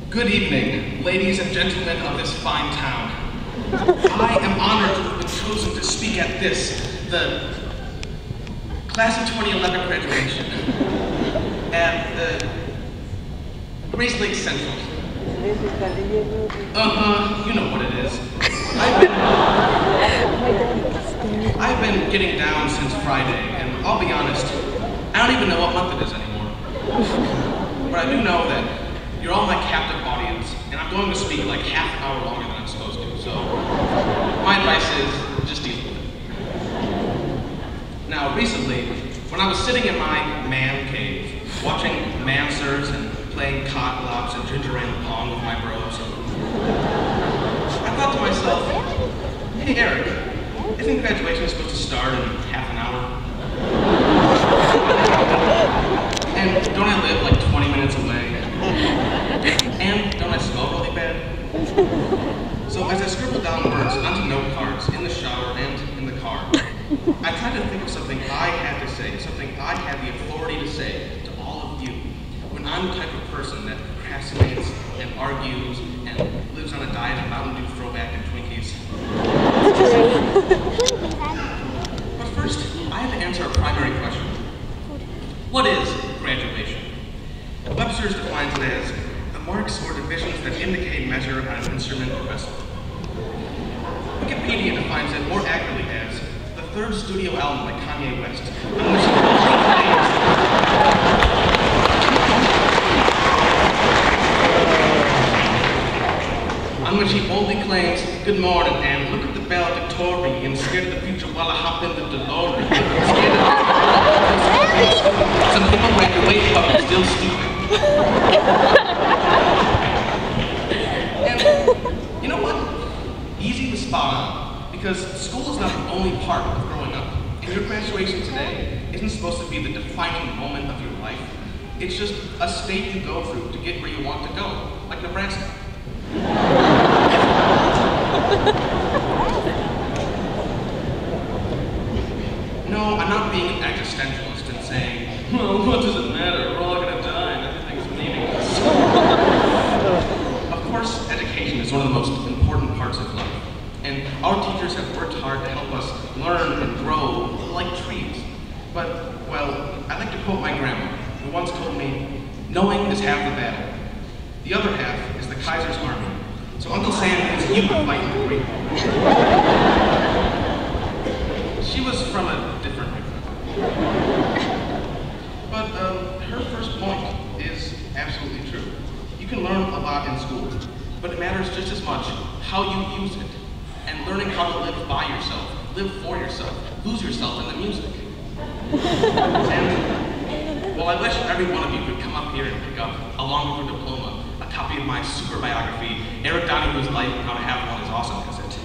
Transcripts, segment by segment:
Good evening, ladies and gentlemen of this fine town. I am honored to have been chosen to speak at this, the Class of 2011 graduation at Grace Lake Central. You know what it is. I've been getting down since Friday, and I'll be honest, I don't even know what month it is anymore. But I do know that you're all my captive audience, and I'm going to speak like half an hour longer than I'm supposed to, so my advice is, just deal with it. Now, recently, when I was sitting in my man cave, watching Mansers and playing cocklops and ginger ale pong with my bros, I thought to myself, hey Eric, isn't graduation supposed to start in half an hour? And don't I live like 20 minutes away? And don't I smell really bad? So as I scribbled down words onto note cards in the shower and in the car, I tried to think of something I had to say, something I had the authority to say to all of you, when I'm the type of person that procrastinates and argues and lives on a diet of Mountain Dew throwback and Twinkies. But first, I have to answer a primary question. What is graduation? Webster's defines it as the marks or divisions that indicate measure on an instrument or vessel. Wikipedia defines it more accurately as the third studio album by Kanye West, on which he boldly claims, good morning, and look at the Valedictorian, scared of the future while I hop in the DeLorean. Some people graduate, but I'm still stupid. And you know what? Easy to spot on, because school is not the only part of growing up. And your graduation today isn't supposed to be the defining moment of your life. It's just a state you go through to get where you want to go, like Nebraska. No, I'm not being an existentialist and saying, well, what does it matter? We're all gonna die and everything's meaningless. Of course, education is one of the most important parts of life. And our teachers have worked hard to help us learn and grow like trees. But, well, I like to quote my grandma, who once told me, knowing is half the battle. The other half is the Kaiser's army. So Uncle Sam is you fighting the Great War. She was from a different era. But her first point is absolutely true. You can learn a lot in school, but it matters just as much how you use it, and learning how to live by yourself, live for yourself, lose yourself in the music. And, well, I wish every one of you could come up here and pick up, along with your diploma, a copy of my super biography, Eric Donahue's Life and How to Have One is Awesome cassette.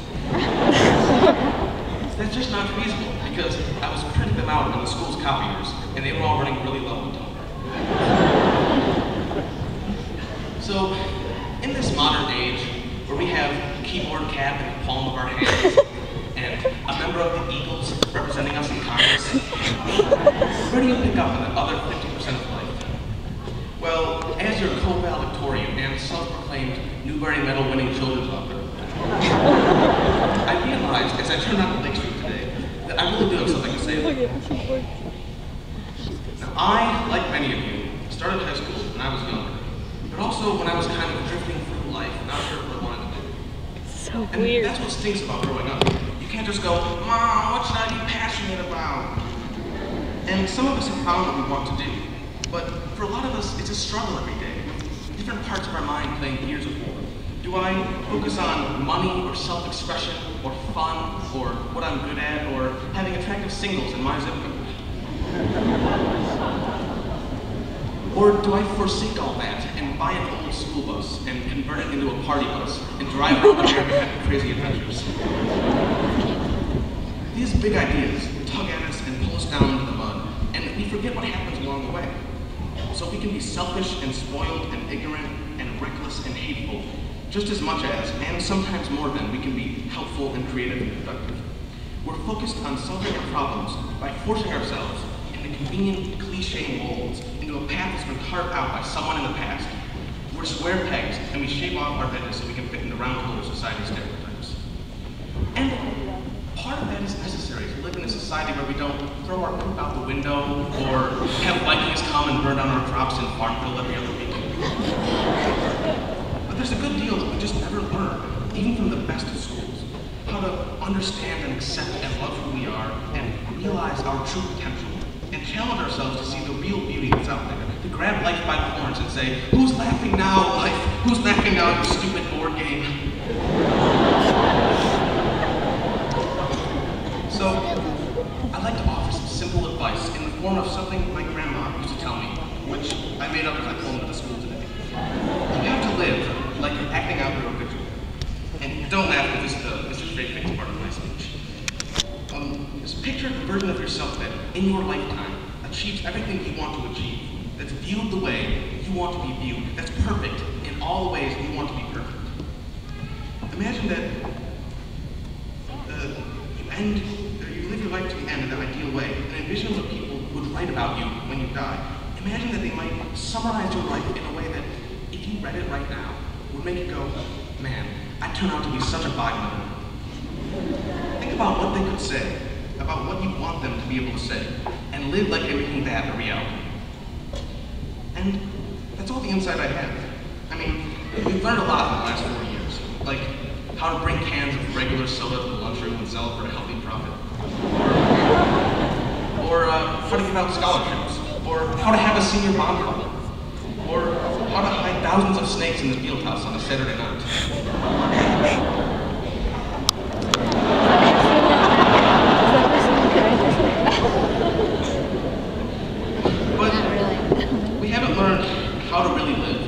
That's just not feasible, because I was printing them out on the school's copiers, and they were all running really low on toner. So, in this modern age, where we have a keyboard cap in the palm of our hands, and a member of the Eagles representing us in Congress, where do you pick up on the other 50% of life? Well, as your co-valedictorian and self-proclaimed Newbery Medal-winning children's author, I realized as I turned on Lake Street today that I really do have something to say. Now, I, like many of you, started high school when I was younger, but also when I was kind of drifting through life, not sure what I wanted to do. So and weird. That's what stinks about growing up. You can't just go, Mom, what should I be passionate about? And some of us have found what we want to do. But for a lot of us, it's a struggle every day. Different parts of our mind playing gears of war. Do I focus on money or self-expression or fun or what I'm good at or having attractive singles in my zip code? Or do I forsake all that and buy an old school bus and convert it into a party bus and drive around America having crazy adventures? These big ideas tug at us and pull us down into the mud, and we forget what happens along the way. So we can be selfish and spoiled and ignorant and reckless and hateful, just as much as, and sometimes more than, we can be helpful and creative and productive. We're focused on solving our problems by forcing ourselves into convenient cliche molds, into a path that's been carved out by someone in the past. We're We're square pegs, and we shave off our heads so we can fit in the round hole of society's stereotypes. And part of that is necessary to live in a society where we don't throw our poop out the window or have Vikings come and burn down our crops in Farmville every other week. But there's a good deal that we just never learn, even from the best of schools. How to understand and accept and love who we are and realize our true potential and challenge ourselves to see the real beauty that's out there. To grab life by the horns and say, who's laughing now, life? Who's laughing now at your stupid board game? So, I'd like to offer some simple advice in the form of something my grandma used to tell me, which I made up as I pulled into the school today. You have to live like you're acting out your obituary. And don't laugh at this fake thing's part of my speech. Just picture the version of yourself that, in your lifetime, achieves everything you want to achieve. That's viewed the way you want to be viewed. That's perfect in all the ways you want to be perfect. Imagine that you live your life to the end in that ideal way, and envision what people would write about you when you die. Imagine that they might summarize your life in a way that, if you read it right now, would make you go, man, I turned out to be such a bygone. Think about what they could say, about what you want them to be able to say, and live like they're making that a reality. And that's all the insight I have. I mean, we've learned a lot in the last 4 years, like how to bring cans of regular soda to the lunchroom and sell it for a healthy profit, or how to give out scholarships, or how to have a senior bond club, or how to hide thousands of snakes in the field house on a Saturday night. But we haven't learned how to really live.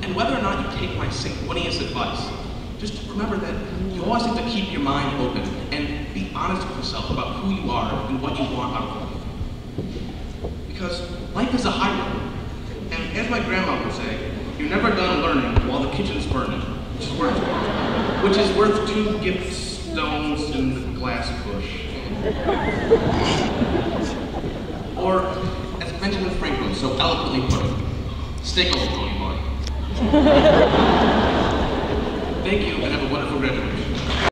And whether or not you take my sanguineous advice, just remember that you always have to keep your mind open and be honest with yourself about who you are and what you want out of life. Because life is a highway. And as my grandma would say, you're never done learning while the kitchen's burning, which is worth 2 gift stones in the glass bush. Or, as Benjamin Franklin so eloquently put it, stake a little pony boy. Thank you, and have a wonderful graduation.